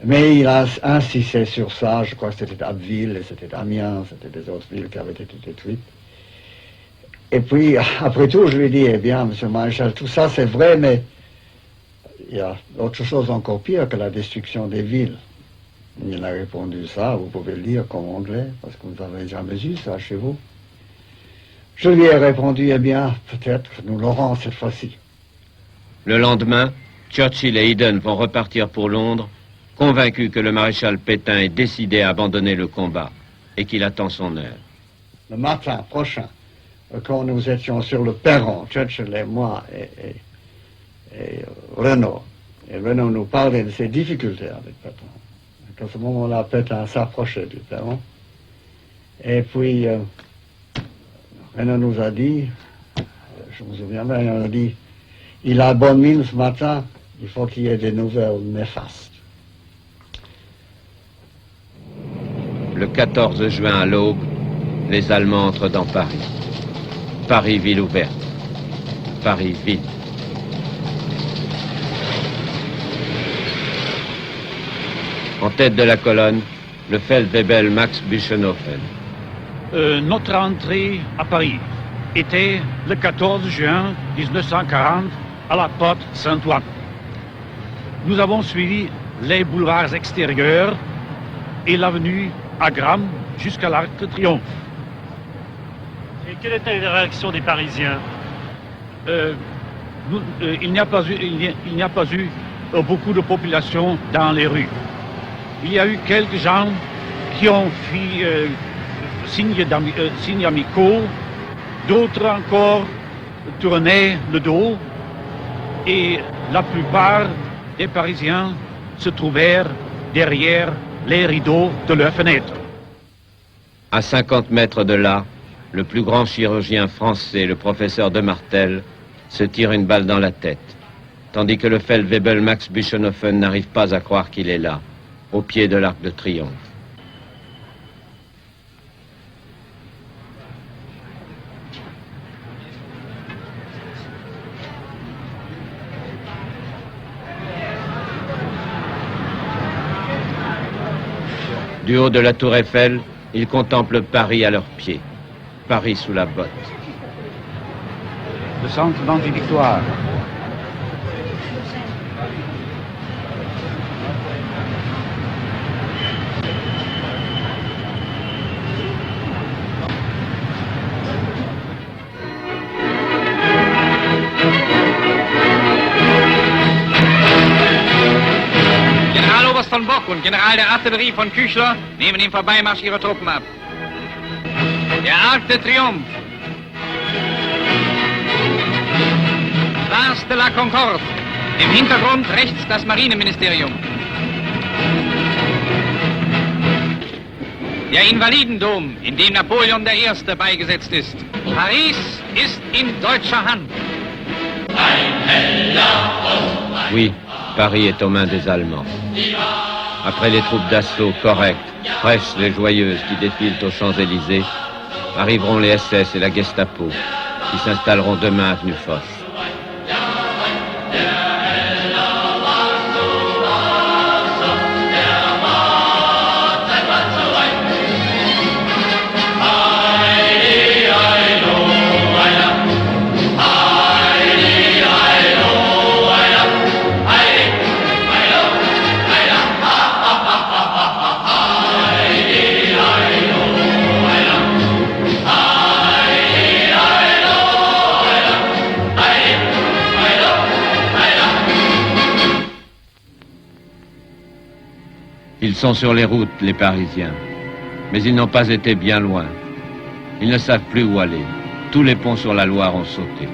Mais il a insisté sur ça, je crois que c'était Abbeville, et c'était Amiens, c'était des autres villes qui avaient été détruites. Et puis, après tout, je lui ai dit, eh bien, monsieur le maréchal, tout ça c'est vrai, mais il y a autre chose encore pire que la destruction des villes. Il a répondu ça, vous pouvez le dire comme anglais, parce que vous n'avez jamais eu ça chez vous. Je lui ai répondu, eh bien, peut-être nous l'aurons cette fois-ci. Le lendemain, Churchill et Eden vont repartir pour Londres, convaincus que le maréchal Pétain est décidé à abandonner le combat et qu'il attend son heure. Le matin prochain, quand nous étions sur le perron, Churchill et moi et Renaud, et Renaud nous parlait de ses difficultés avec Pétain. À ce moment-là, Pétain s'approchait du perron. Et puis, Renaud nous a dit, je me souviens bien, il a dit, il a bonne mine ce matin, il faut qu'il y ait des nouvelles néfastes. Le 14 juin à l'aube, les Allemands entrent dans Paris. Paris, ville ouverte. Paris, vide. En tête de la colonne, le Feldwebel Max Büchenhoffen. Notre entrée à Paris était le 14 juin 1940 à la porte Saint-Ouen. Nous avons suivi les boulevards extérieurs et l'avenue Agram jusqu'à l'Arc de Triomphe. Et quelle était la réaction des Parisiens? Il n'y a pas eu beaucoup de population dans les rues. Il y a eu quelques gens qui ont fait signes amicaux, d'autres encore tournaient le dos, et la plupart des Parisiens se trouvèrent derrière les rideaux de leurs fenêtres. À 50 mètres de là, le plus grand chirurgien français, le professeur de Martel, se tire une balle dans la tête, tandis que le Feldwebel Max Büchenhoffen n'arrive pas à croire qu'il est là, au pied de l'Arc de Triomphe. Du haut de la tour Eiffel, ils contemplent Paris à leurs pieds. Paris sous la botte. Le centre d'anti-victoire. Generaloberst von Bock und General der Artillerie von Küchler nehmen im Vorbeimarsch ihre Truppen ab. Der Arc de Triomphe. Place de la Concorde. Im Hintergrund rechts das Marineministerium. Der Invalidendom, in dem Napoleon I. beigesetzt ist. Paris ist in deutscher Hand. Oui, Paris est aux mains des Allemands. Après les troupes d'assaut correctes, fraîches et joyeuses qui défilent aux Champs-Élysées, arriveront les SS et la Gestapo, qui s'installeront demain avenue Foch. Ils sont sur les routes, les Parisiens. Mais ils n'ont pas été bien loin. Ils ne savent plus où aller. Tous les ponts sur la Loire ont sauté.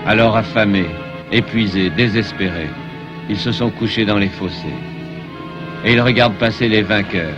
Alors affamés, épuisés, désespérés, ils se sont couchés dans les fossés. Et ils regardent passer les vainqueurs.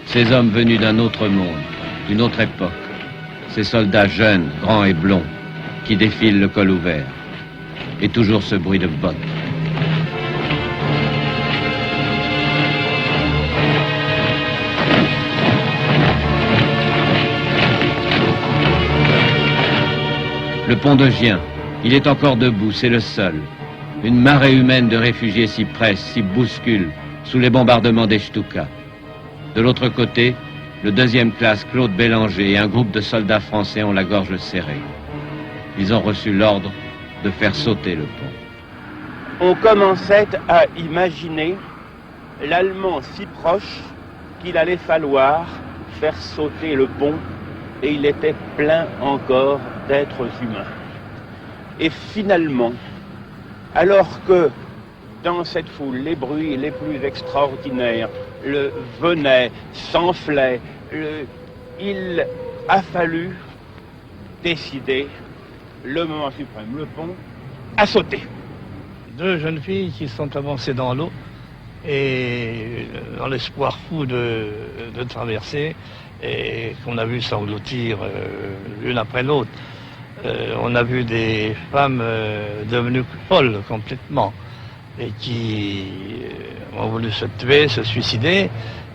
Ces hommes venus d'un autre monde, d'une autre époque, ces soldats jeunes, grands et blonds, qui défilent le col ouvert, et toujours ce bruit de bottes. Le pont de Gien, il est encore debout, c'est le seul. Une marée humaine de réfugiés s'y presse, s'y bouscule, sous les bombardements des Stuka. De l'autre côté, le 2e classe Claude Bélanger et un groupe de soldats français ont la gorge serrée. Ils ont reçu l'ordre de faire sauter le pont. On commençait à imaginer l'Allemand si proche qu'il allait falloir faire sauter le pont, et il était plein encore d'êtres humains. Et finalement, alors que dans cette foule, les bruits les plus extraordinaires venaient, s'enflaient, il a fallu décider le moment suprême. Le pont a sauté. 2 jeunes filles qui sont avancées dans l'eau et dans l'espoir fou de traverser, et qu'on a vu s'engloutir l'une après l'autre. On a vu des femmes devenues folles complètement et qui ont voulu se tuer, se suicider,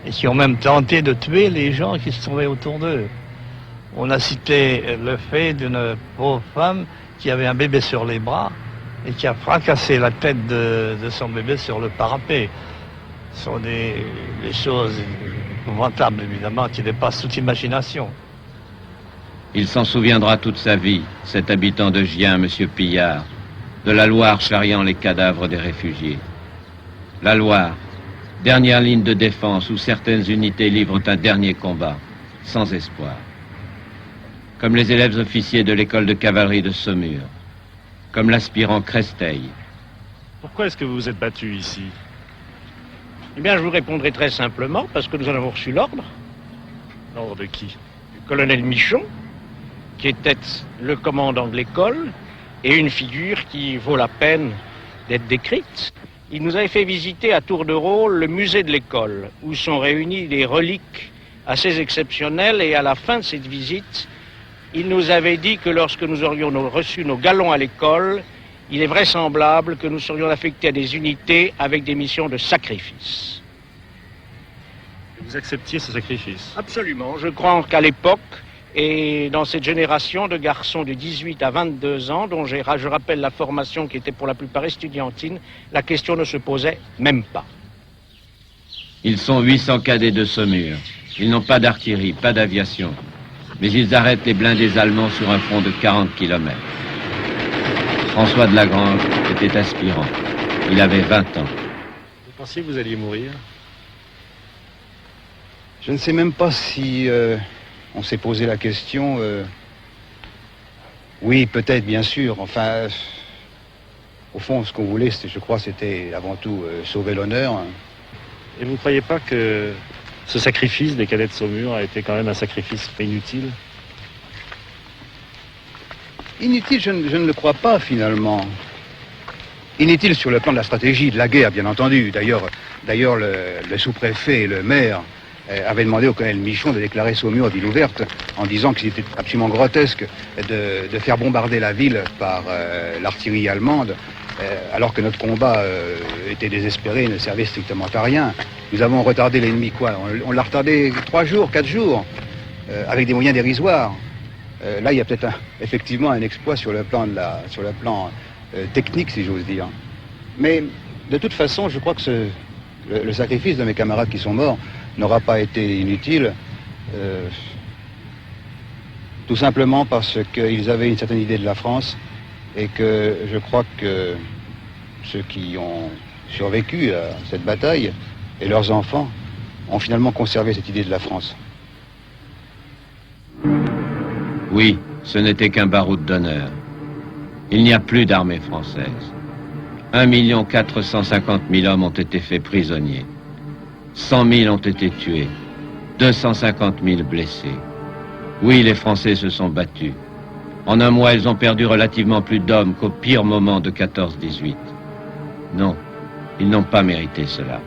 et qui ont même tenté de tuer les gens qui se trouvaient autour d'eux. On a cité le fait d'une pauvre femme qui avait un bébé sur les bras et qui a fracassé la tête de son bébé sur le parapet. Ce sont des choses épouvantables, évidemment, qui dépassent toute imagination. Il s'en souviendra toute sa vie, cet habitant de Gien, M. Pillard, de la Loire charriant les cadavres des réfugiés. La Loire, dernière ligne de défense où certaines unités livrent un dernier combat, sans espoir. Comme les élèves officiers de l'école de cavalerie de Saumur, comme l'aspirant Cresteil. Pourquoi est-ce que vous vous êtes battu ici? Eh bien, je vous répondrai très simplement, parce que nous en avons reçu l'ordre. L'ordre de qui? Du colonel Michon, qui était le commandant de l'école, et une figure qui vaut la peine d'être décrite. Il nous avait fait visiter à tour de rôle le musée de l'école, où sont réunies des reliques assez exceptionnelles, et à la fin de cette visite, il nous avait dit que lorsque nous aurions reçu nos galons à l'école, il est vraisemblable que nous serions affectés à des unités avec des missions de sacrifice. Vous acceptiez ce sacrifice? Absolument. Je crois qu'à l'époque, et dans cette génération de garçons de 18 à 22 ans, dont je rappelle la formation qui était pour la plupart estudiantine, la question ne se posait même pas. Ils sont 800 cadets de Saumur. Ils n'ont pas d'artillerie, pas d'aviation. Mais ils arrêtent les blindés allemands sur un front de 40 km. François de Lagrange était aspirant. Il avait 20 ans. Vous pensiez que vous alliez mourir? Je ne sais même pas si on s'est posé la question. Oui, peut-être, bien sûr. Enfin, au fond, ce qu'on voulait, je crois, c'était avant tout sauver l'honneur. Et vous ne croyez pas que ce sacrifice des cadets de Saumur a été quand même un sacrifice inutile? Inutile, je ne le crois pas, finalement. Inutile sur le plan de la stratégie, de la guerre, bien entendu. D'ailleurs, le sous-préfet et le maire avaient demandé au colonel Michon de déclarer Saumur ville ouverte, en disant qu'il était absolument grotesque de faire bombarder la ville par l'artillerie allemande, alors que notre combat était désespéré et ne servait strictement à rien. Nous avons retardé l'ennemi, quoi? On l'a retardé 3 jours, 4 jours, avec des moyens dérisoires. Là, il y a peut-être effectivement un exploit sur le plan, technique, si j'ose dire. Mais de toute façon, je crois que le sacrifice de mes camarades qui sont morts n'aura pas été inutile, tout simplement parce qu'ils avaient une certaine idée de la France, et que je crois que ceux qui ont survécu à cette bataille et leurs enfants ont finalement conservé cette idée de la France. Oui, ce n'était qu'un baroud d'honneur. Il n'y a plus d'armée française. 1 450 000 hommes ont été faits prisonniers. 100 000 ont été tués. 250 000 blessés. Oui, les Français se sont battus. En un mois, ils ont perdu relativement plus d'hommes qu'au pire moment de 14-18. Non, ils n'ont pas mérité cela.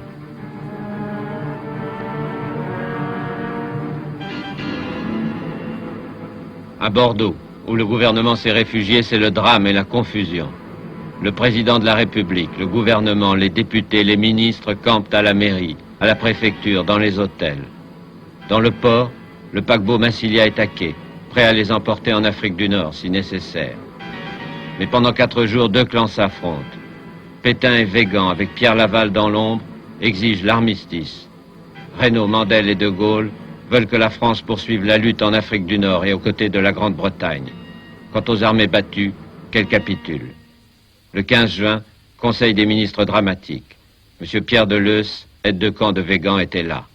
À Bordeaux, où le gouvernement s'est réfugié, c'est le drame et la confusion. Le président de la République, le gouvernement, les députés, les ministres campent à la mairie, à la préfecture, dans les hôtels. Dans le port, le paquebot Massilia est taqué, prêt à les emporter en Afrique du Nord si nécessaire. Mais pendant 4 jours, 2 clans s'affrontent. Pétain et Weygand, avec Pierre Laval dans l'ombre, exigent l'armistice. Reynaud, Mandel et De Gaulle veulent que la France poursuive la lutte en Afrique du Nord et aux côtés de la Grande-Bretagne. Quant aux armées battues, qu'elles capitulent. Le 15 juin, Conseil des ministres dramatique. M. Pierre Deleuze, aide de camp de Weygand, était là.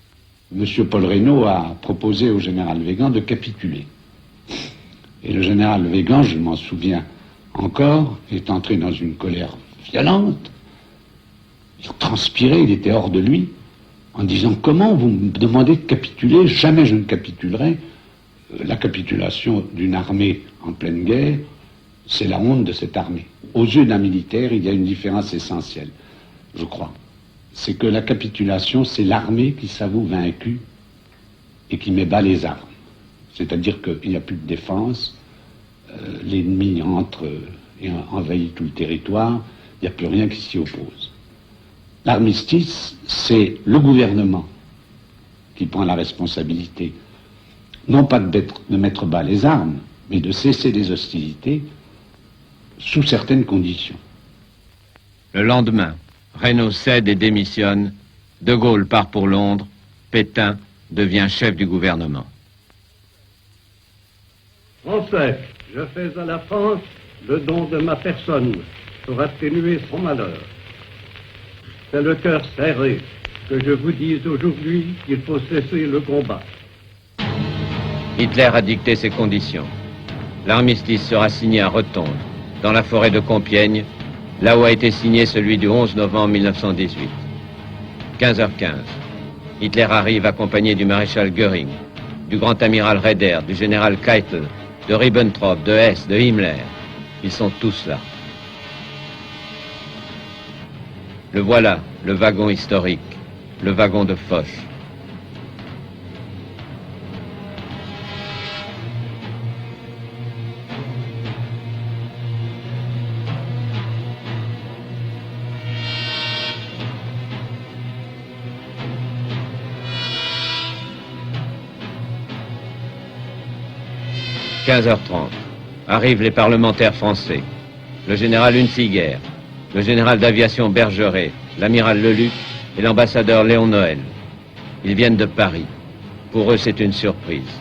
M. Paul Reynaud a proposé au général Weygand de capituler. Et le général Weygand, je m'en souviens encore, est entré dans une colère violente. Il transpirait, il était hors de lui, en disant « Comment vous me demandez de capituler? Jamais je ne capitulerai. La capitulation d'une armée en pleine guerre, c'est la honte de cette armée. » Aux yeux d'un militaire, il y a une différence essentielle, je crois. C'est que la capitulation, c'est l'armée qui s'avoue vaincue et qui met bas les armes. C'est-à-dire qu'il n'y a plus de défense, l'ennemi entre et envahit tout le territoire, il n'y a plus rien qui s'y oppose. L'armistice, c'est le gouvernement qui prend la responsabilité, non pas de mettre bas les armes, mais de cesser les hostilités sous certaines conditions. Le lendemain, Reynaud cède et démissionne, De Gaulle part pour Londres, Pétain devient chef du gouvernement. Français, je fais à la France le don de ma personne pour atténuer son malheur. C'est le cœur serré que je vous dise aujourd'hui qu'il faut cesser le combat. Hitler a dicté ses conditions. L'armistice sera signé à Retondre, dans la forêt de Compiègne, là où a été signé celui du 11 novembre 1918. 15h15. Hitler arrive accompagné du maréchal Göring, du grand amiral Raeder, du général Keitel, de Ribbentrop, de Hess, de Himmler. Ils sont tous là. Le voilà, le wagon historique, le wagon de Foch. « 15h30. Arrivent les parlementaires français. Le général Hunziger, le général d'aviation Bergeret, l'amiral Leluc et l'ambassadeur Léon Noël. Ils viennent de Paris. Pour eux, c'est une surprise.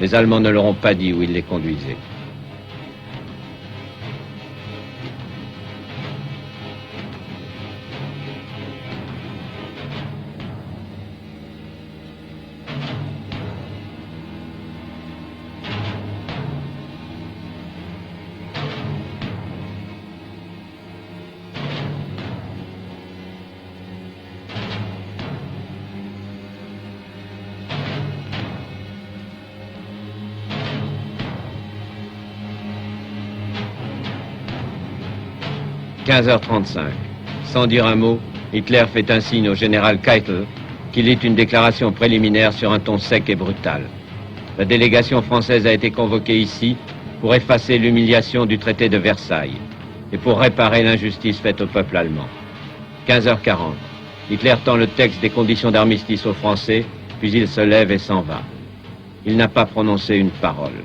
Les Allemands ne leur ont pas dit où ils les conduisaient. « 15h35. Sans dire un mot, Hitler fait un signe au général Keitel qui lit une déclaration préliminaire sur un ton sec et brutal. La délégation française a été convoquée ici pour effacer l'humiliation du traité de Versailles et pour réparer l'injustice faite au peuple allemand. 15h40. Hitler tend le texte des conditions d'armistice aux Français, puis il se lève et s'en va. Il n'a pas prononcé une parole.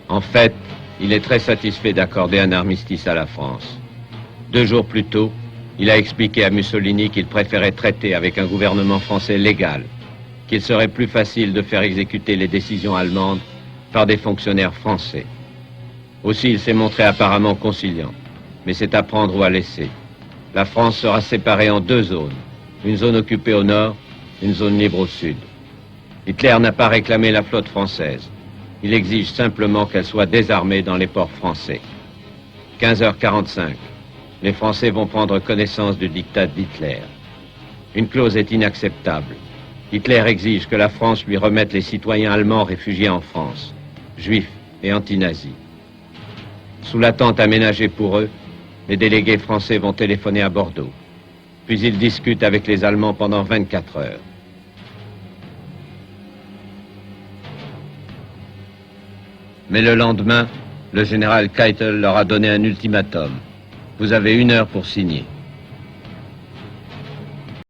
En fait, il est très satisfait d'accorder un armistice à la France. 2 jours plus tôt, il a expliqué à Mussolini qu'il préférait traiter avec un gouvernement français légal, qu'il serait plus facile de faire exécuter les décisions allemandes par des fonctionnaires français. Aussi, il s'est montré apparemment conciliant, mais c'est à prendre ou à laisser. La France sera séparée en 2 zones, une zone occupée au nord, une zone libre au sud. Hitler n'a pas réclamé la flotte française. Il exige simplement qu'elle soit désarmée dans les ports français. 15h45. Les Français vont prendre connaissance du diktat d'Hitler. Une clause est inacceptable. Hitler exige que la France lui remette les citoyens allemands réfugiés en France, juifs et anti-nazis. Sous la tente aménagée pour eux, les délégués français vont téléphoner à Bordeaux. Puis ils discutent avec les Allemands pendant 24 heures. Mais le lendemain, le général Keitel leur a donné un ultimatum. Vous avez 1 heure pour signer.